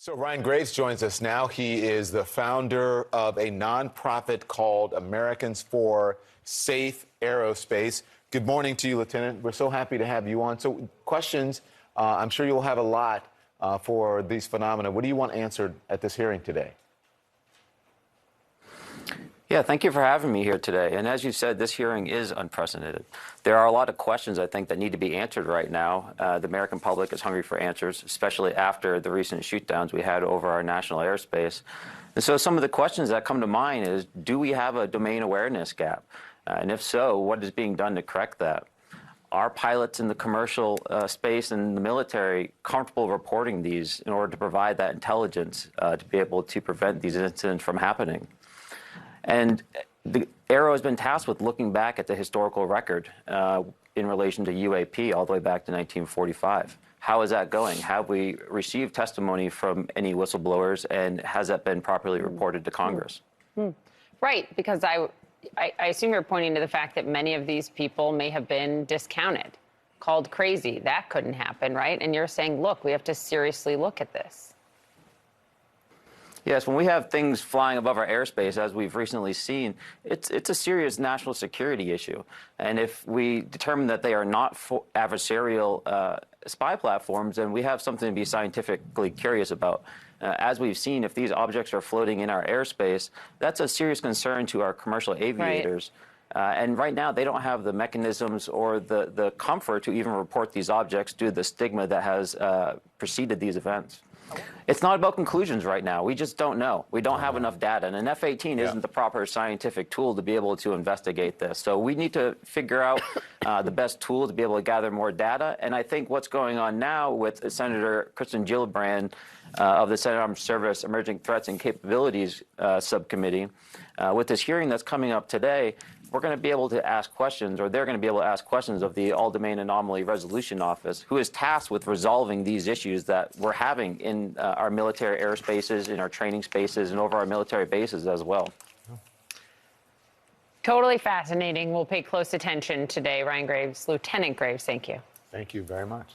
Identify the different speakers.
Speaker 1: So Ryan Graves joins us now. He is the founder of a nonprofit called Americans for Safe Aerospace. Good morning to you, Lieutenant. We're so happy to have you on. So questions, I'm sure you'll have a lot for these phenomena. What do you want answered at this hearing today?
Speaker 2: Yeah, thank you for having me here today. And as you said, this hearing is unprecedented. There are a lot of questions, I think, that need to be answered right now. The American public is hungry for answers, especially after the recent shootdowns we had over our national airspace. And so some of the questions that come to mind is, do we have a domain awareness gap? And if so, what is being done to correct that? Are pilots in the commercial space and the military comfortable reporting these in order to provide that intelligence to be able to prevent these incidents from happening? And the Aero has been tasked with looking back at the historical record in relation to UAP all the way back to 1945. How is that going? Have we received testimony from any whistleblowers, and has that been properly reported to Congress?
Speaker 3: Right, because I assume you're pointing to the fact that many of these people may have been discounted, called crazy. That couldn't happen, right? And you're saying, look, we have to seriously look at this.
Speaker 2: Yes, when we have things flying above our airspace, as we've recently seen, it's a serious national security issue. And if we determine that they are not adversarial spy platforms, then we have something to be scientifically curious about. As we've seen, if these objects are floating in our airspace, that's a serious concern to our commercial aviators. Right. And right now, they don't have the mechanisms or the comfort to even report these objects due to the stigma that has preceded these events. It's not about conclusions right now. We just don't know. We don't have enough data. And an F-18 isn't the proper scientific tool to be able to investigate this. So we need to figure out the best tool to be able to gather more data. And I think what's going on now with Senator Kristen Gillibrand of the Senate Armed Service Emerging Threats and Capabilities Subcommittee, with this hearing that's coming up today, we're going to be able to ask questions, or they're going to be able to ask questions of the All-Domain Anomaly Resolution Office, who is tasked with resolving these issues that we're having in our military airspaces, in our training spaces, and over our military bases as well.
Speaker 3: Totally fascinating. We'll pay close attention today. Ryan Graves, Lieutenant Graves, thank you.
Speaker 1: Thank you very much.